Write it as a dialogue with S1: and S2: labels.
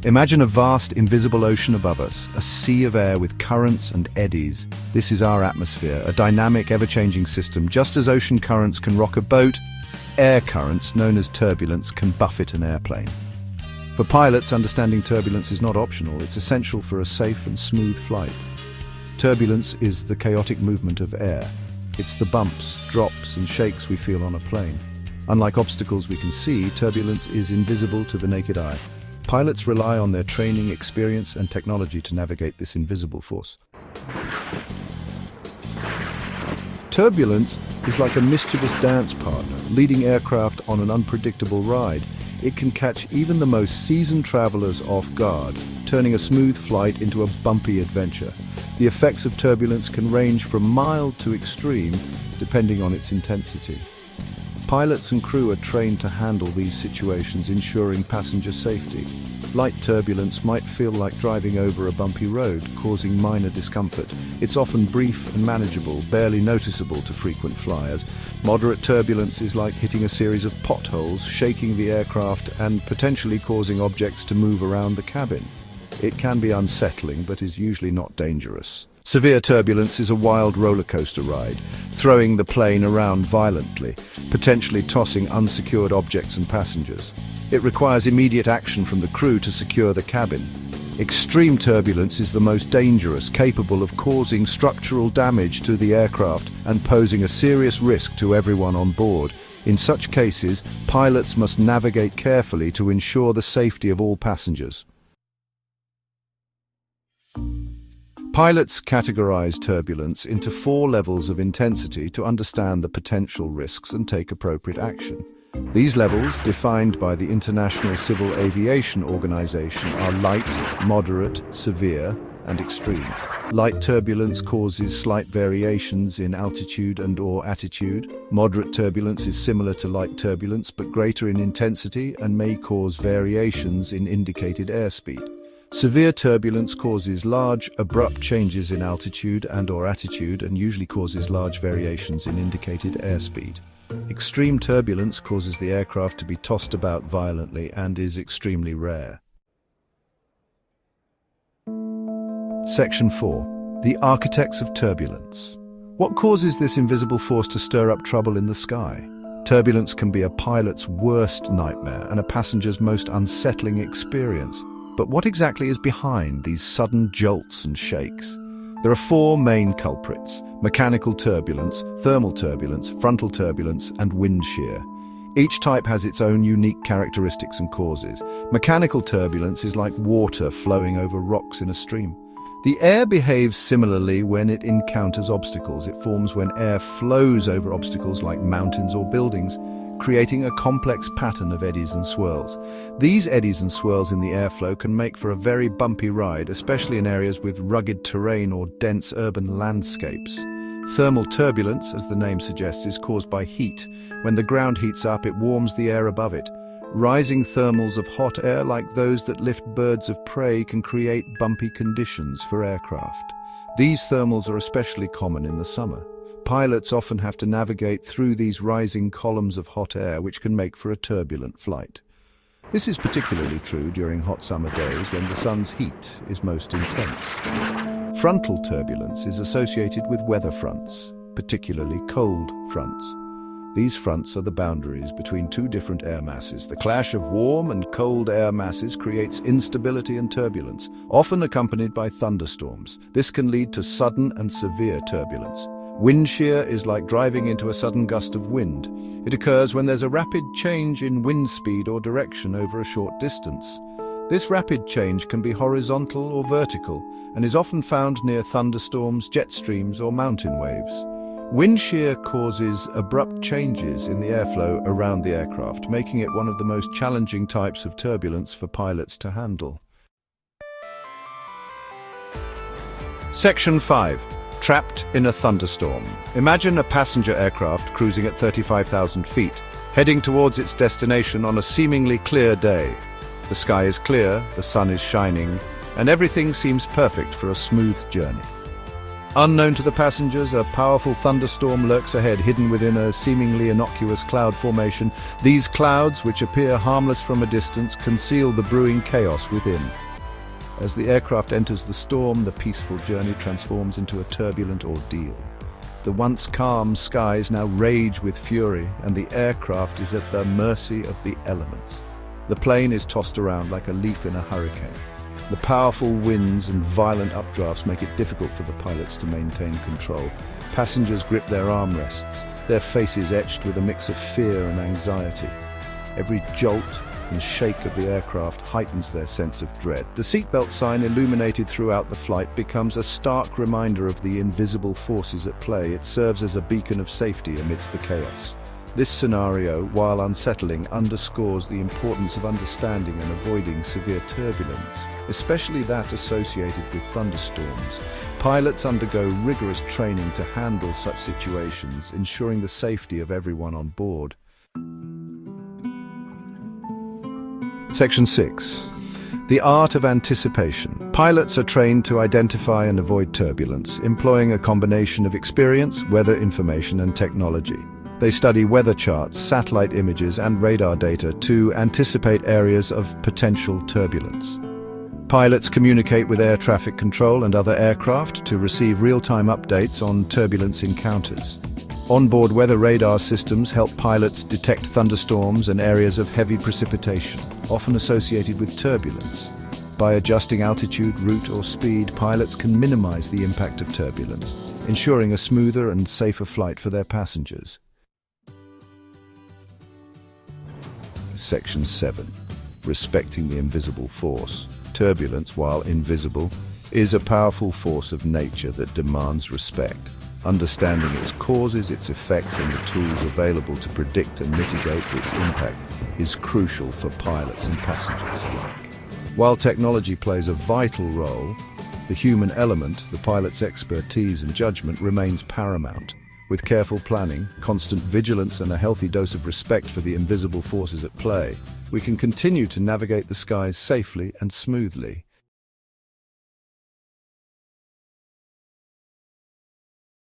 S1: Imagine a vast, invisible ocean above us, a sea of air with currents and eddies. This is our atmosphere, a dynamic, ever-changing system. Just as ocean currents can rock a boat, air currents, known as turbulence, can buffet an airplane. For pilots, understanding turbulence is not optional. It's essential for a safe and smooth flight. Turbulence is the chaotic movement of air. It's the bumps, drops, and shakes we feel on a plane. Unlike obstacles we can see, turbulence is invisible to the naked eye. Pilots rely on their training, experience, and technology to navigate this invisible force. Turbulence is like a mischievous dance partner, leading aircraft on an unpredictable ride. It can catch even the most seasoned travelers off guard, turning a smooth flight into a bumpy adventure. The effects of turbulence can range from mild to extreme, depending on its intensity. Pilots and crew are trained to handle these situations, ensuring passenger safety. Light turbulence might feel like driving over a bumpy road, causing minor discomfort. It's often brief and manageable, barely noticeable to frequent flyers. Moderate turbulence is like hitting a series of potholes, shaking the aircraft and potentially causing objects to move around the cabin. It can be unsettling, but is usually not dangerous. Severe turbulence is a wild roller coaster ride, throwing the plane around violently, potentially tossing unsecured objects and passengers. It requires immediate action from the crew to secure the cabin. Extreme turbulence is the most dangerous, capable of causing structural damage to the aircraft and posing a serious risk to everyone on board. In such cases, pilots must navigate carefully to ensure the safety of all passengers. Pilots categorize turbulence into 4 levels of intensity to understand the potential risks and take appropriate action. These levels, defined by the International Civil Aviation Organization, are light, moderate, severe, and extreme. Light turbulence causes slight variations in altitude and/or attitude. Moderate turbulence is similar to light turbulence but greater in intensity and may cause variations in indicated airspeed. Severe turbulence causes large, abrupt changes in altitude and/or attitude and usually causes large variations in indicated airspeed. Extreme turbulence causes the aircraft to be tossed about violently and is extremely rare. Section 4. The Architects of Turbulence. What causes this invisible force to stir up trouble in the sky? Turbulence can be a pilot's worst nightmare and a passenger's most unsettling experience. But what exactly is behind these sudden jolts and shakes? There are 4 main culprits: mechanical turbulence, thermal turbulence, frontal turbulence, and wind shear. Each type has its own unique characteristics and causes. Mechanical turbulence is like water flowing over rocks in a stream. The air behaves similarly when it encounters obstacles. It forms when air flows over obstacles like mountains or buildings, creating a complex pattern of eddies and swirls. These eddies and swirls in the airflow can make for a very bumpy ride, especially in areas with rugged terrain or dense urban landscapes. Thermal turbulence, as the name suggests, is caused by heat. When the ground heats up, it warms the air above it. Rising thermals of hot air, like those that lift birds of prey, can create bumpy conditions for aircraft. These thermals are especially common in the summer. Pilots often have to navigate through these rising columns of hot air, which can make for a turbulent flight. This is particularly true during hot summer days when the sun's heat is most intense. Frontal turbulence is associated with weather fronts, particularly cold fronts. These fronts are the boundaries between 2 different air masses. The clash of warm and cold air masses creates instability and turbulence, often accompanied by thunderstorms. This can lead to sudden and severe turbulence. Wind shear is like driving into a sudden gust of wind. It occurs when there's a rapid change in wind speed or direction over a short distance. This rapid change can be horizontal or vertical and is often found near thunderstorms, jet streams, or mountain waves. Wind shear causes abrupt changes in the airflow around the aircraft, making it one of the most challenging types of turbulence for pilots to handle. Section 5. Trapped in a thunderstorm. Imagine a passenger aircraft cruising at 35,000 feet, heading towards its destination on a seemingly clear day. The sky is clear, the sun is shining, and everything seems perfect for a smooth journey. Unknown to the passengers, a powerful thunderstorm lurks ahead, hidden within a seemingly innocuous cloud formation. These clouds, which appear harmless from a distance, conceal the brewing chaos within. As the aircraft enters the storm, the peaceful journey transforms into a turbulent ordeal. The once calm skies now rage with fury, and the aircraft is at the mercy of the elements. The plane is tossed around like a leaf in a hurricane. The powerful winds and violent updrafts make it difficult for the pilots to maintain control. Passengers grip their armrests, their faces etched with a mix of fear and anxiety. Every jolt and shake of the aircraft heightens their sense of dread. The seatbelt sign, illuminated throughout the flight, becomes a stark reminder of the invisible forces at play. It serves as a beacon of safety amidst the chaos. This scenario, while unsettling, underscores the importance of understanding and avoiding severe turbulence, especially that associated with thunderstorms. Pilots undergo rigorous training to handle such situations, ensuring the safety of everyone on board. Section 6. The art of anticipation. Pilots are trained to identify and avoid turbulence, employing a combination of experience, weather information, and technology. They study weather charts, satellite images, and radar data to anticipate areas of potential turbulence. Pilots communicate with air traffic control and other aircraft to receive real-time updates on turbulence encounters. Onboard weather radar systems help pilots detect thunderstorms and areas of heavy precipitation, often associated with turbulence. By adjusting altitude, route, or speed, pilots can minimize the impact of turbulence, ensuring a smoother and safer flight for their passengers. Section 7. Respecting the invisible force. Turbulence, while invisible, is a powerful force of nature that demands respect. Understanding its causes, its effects, and the tools available to predict and mitigate its impact is crucial for pilots and passengers alike. While technology plays a vital role, the human element, the pilot's expertise and judgment, remains paramount. With careful planning, constant vigilance, and a healthy dose of respect for the invisible forces at play, we can continue to navigate the skies safely and smoothly.